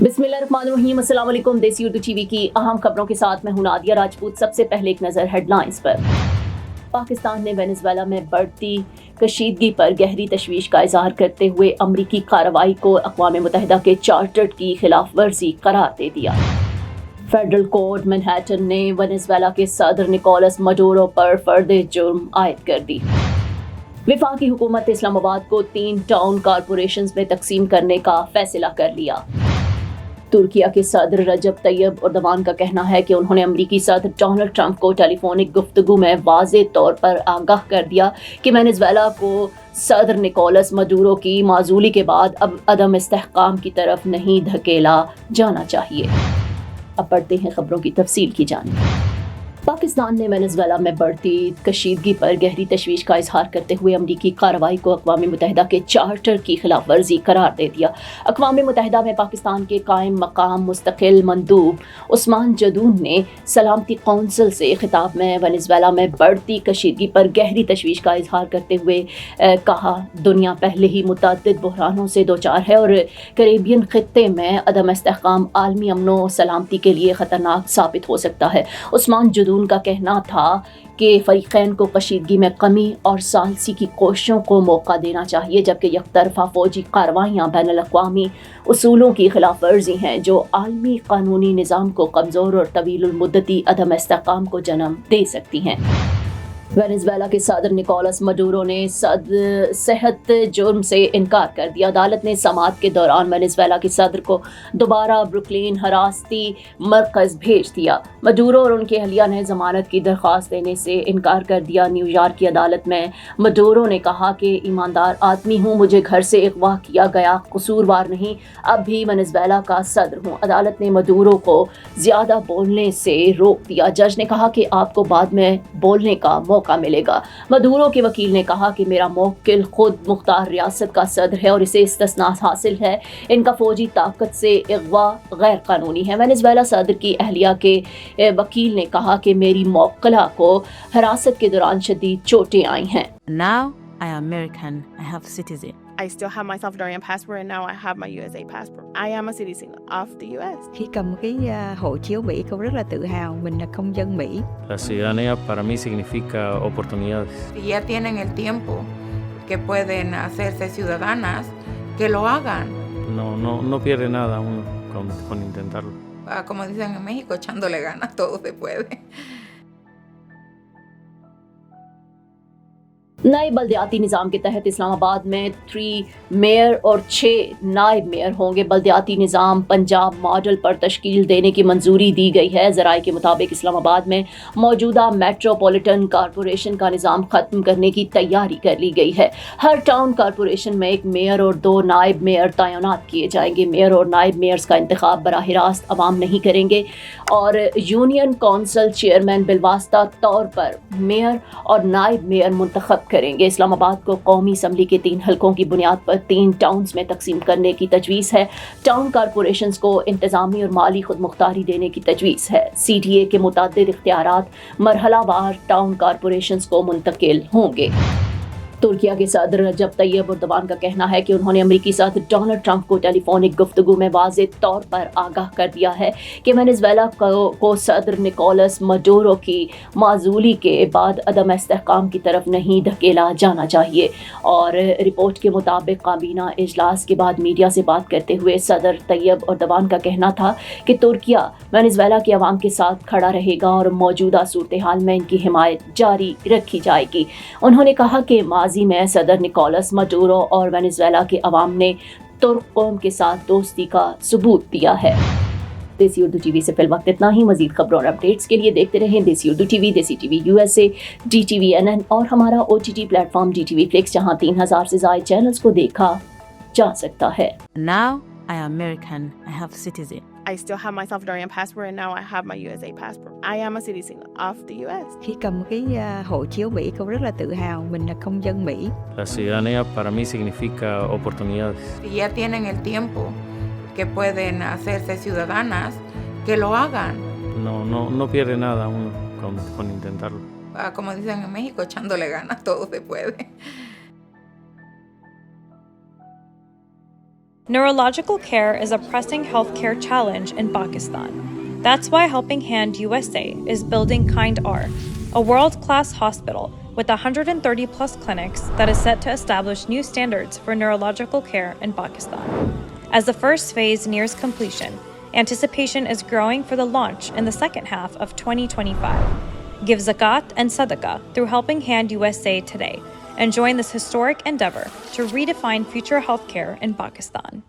बिस्मिल्लाहिर्रहमानिर्रहीम, अस्सलाम वालेकुम। देसी उर्दू टीवी की अहम खबरों के साथ मैं हूं नादिया राजपूत। सबसे पहले एक नज़र हेडलाइंस पर। पाकिस्तान ने वेनेजुएला में बढ़ती कशीदगी पर गहरी तशवीश का इजहार करते हुए अमरीकी कार्रवाई को अक़वाम मुत्तहिदा के चार्टर की खिलाफ वर्जी करार दे दिया। फेडरल कोर्ट मैनहट्टन ने वेनेजुएला के सदर निकोलस मडूरो पर फर्द जुर्म आयद कर दी। वफाकी हुकूमत इस्लामाबाद को 3 टाउन कॉरपोरेशंस में तकसीम करने का फैसला कर लिया। तुर्किया के सदर रजब तैयब एर्दोगान का कहना है कि उन्होंने अमरीकी सदर डोनाल्ड ट्रंप को टेलीफोनिक गुफ्तगू में वाज़ेह तौर पर आगाह कर दिया कि वेनेजुएला को सदर निकोलस मडूरो की माजूली के बाद अब अदम इस्तेहकाम की तरफ नहीं धकेला जाना चाहिए। अब बढ़ते हैं खबरों की तफसील की जानिब। पाकिस्तान ने वेनेजुएला में बढ़ती कशीदगी पर गहरी तशवीश का इजहार करते हुए अमरीकी कार्रवाई को अक़वाम मुत्तहिदा के चार्टर की खिलाफ वर्जी करार दे दिया। अक़वाम मुत्तहिदा में पाकिस्तान के कायम मकाम मुस्तकिल मंदूब उस्मान जदून ने सलामती कौंसिल से खिताब में वेनेजुएला में बढ़ती कशीदगी पर गहरी तशवीश का इजहार करते हुए कहा, दुनिया पहले ही मुतअद्दिद बहरानों से दो चार है और कैरेबियन खित्ते में अदम इस्तेहकाम आलमी अमनो सलामती के लिए ख़तरनाक साबित हो सकता है। उस्मान जदून का कहना था कि फ़रीक़ैन को कशीदगी में कमी और सालसी की कोशिशों को मौका देना चाहिए, जबकि यकतरफा फ़ौजी कार्रवाइयाँ बैनुल-अक़वामी उसूलों की खिलाफ वर्जी हैं जो आलमी कानूनी निज़ाम को कमज़ोर और तवीलुल मुद्दती अदम इस्तेहकाम को जन्म दे सकती हैं। वेनेजुएला के सदर निकोलस मडूरो ने सेहत जुर्म से इनकार कर दिया। अदालत ने समाअत के दौरान वेनेजुएला के सदर को दोबारा ब्रुकलिन हिरासती मरकज़ भेज दिया। मडूरो और उनके अहलिया ने जमानत की दरख्वास्त देने से इनकार कर दिया। न्यूयॉर्क की अदालत में मडूरो ने कहा कि ईमानदार आदमी हूँ, मुझे घर से अगवा किया गया, कसूरवार नहीं, अब भी वेनेजुएला का सदर हूँ। अदालत ने मडूरो को ज़्यादा बोलने से रोक दिया। जज ने कहा कि आपको बाद में बोलने का मौका मिलेगा। मडूरो के वकील ने कहा कि मेरा मौकिल खुद मुख्तार रियासत का सदर है और इसे इस्तिस्ना हासिल है। इनका फौजी ताकत से अगवा गैर कानूनी है। वेनेजुएला सदर की अहलिया के वकील ने कहा कि मेरी मौक्कला को हिरासत के दौरान शदीद चोटें आई हैं। Now I am American. I have citizen. I still have my Salvadorian passport and now I have my USA passport. I am a citizen of the US. Khi cầm cái hộ chiếu Mỹ, cô rất là tự hào mình là công dân Mỹ. La ciudadanía para mí significa oportunidades. Si ya tienen el tiempo que pueden hacerse ciudadanas, que lo hagan. No pierde nada uno con intentarlo. Como dicen en México, echándole ganas, todo se puede. नए बल्दियाती निज़ाम के तहत इस्लामाबाद में 3 mayor और 6 नायब mayor होंगे। बल्दियाती निज़ाम Punjab model पर तश्कील देने की मंजूरी दी गई है। ज़राए के मुताबिक इस्लामाबाद में मौजूदा मेट्रोपॉलिटन कॉरपोरेशन का निज़ाम ख़त्म करने की तैयारी कर ली गई है। हर टाउन कॉरपोरेशन में एक मेयर और 2 नायब मेयर तैनात किए जाएंगे। मेयर और नायब मेयर्स का इंतखाब बराह रास्त अवाम नहीं करेंगे और यूनियन कौंसिल चेयरमैन बिलवास्ता तौर पर मेयर और नायब मेयर मुंतखब करेंगे। इस्लामाबाद को कौमी असम्बली के 3 हलकों की बुनियाद पर 3 टाउन्स में तकसीम करने की तजवीज़ है। टाउन कॉरपोरेशंस को इंतज़ामी और माली खुद मुख्तारी देने की तजवीज़ है। CTA के मुताद्दिद इख्तियारात मरहलावार टाउन कॉरपोरेशंस को मुंतकिल होंगे। तुर्किया के सदर रजब तैयब एर्दोगान का कहना है कि उन्होंने अमरीकी सदर डोनाल्ड ट्रंप को टेलीफोनिक गुफ्तगू में वाज़ेह तौर पर आगाह कर दिया है कि वेनेजुएला को सदर निकोलस मडूरो की माजूली के बाद अदम इस्तेहकाम की तरफ नहीं धकेला जाना चाहिए। और रिपोर्ट के मुताबिक काबीना इजलास के बाद मीडिया से बात करते हुए सदर तैयब एर्दोगान का कहना था कि तुर्किया वेनेजुएला के अवाम के साथ खड़ा रहेगा और मौजूदा सूरत हाल में इनकी हिमायत जारी रखी जाएगी। उन्होंने कहा कि में सदर निकोलस मडूरो और वेनेजुएला के अवाम ने तुर्क कौम के साथ दोस्ती का सबूत दिया है। देसी उर्दू टीवी से फिलहाल इतना ही। मजीद खबरों और अपडेट्स के लिए देखते रहें देसी उर्दू टीवी, देसी टीवी USA, DTV NN और हमारा OTT प्लेटफॉर्म DTV Flix, जहां 3000 से ज्यादा चैनल्स को देखा जा सकता है। Now I am American. I have citizen. I still have my Salvadorian passport and now I have my USA passport. I am a citizen of the US. Khi cầm cái hộ chiếu Mỹ, cô rất là tự hào mình là công dân Mỹ. La ciudadanía para mí significa oportunidades. Si ya tienen el tiempo que pueden hacerse ciudadanas, que lo hagan. No pierde nada uno con intentarlo. Como dicen en México, echándole ganas, todo se puede. Neurological care is a pressing healthcare challenge in Pakistan. That's why Helping Hand USA is building Kind R, a world-class hospital with 130 plus clinics that is set to establish new standards for neurological care in Pakistan. As the first phase nears completion, anticipation is growing for the launch in the second half of 2025. Give zakat and sadaqah through Helping Hand USA today and join this historic endeavor to redefine future healthcare in Pakistan.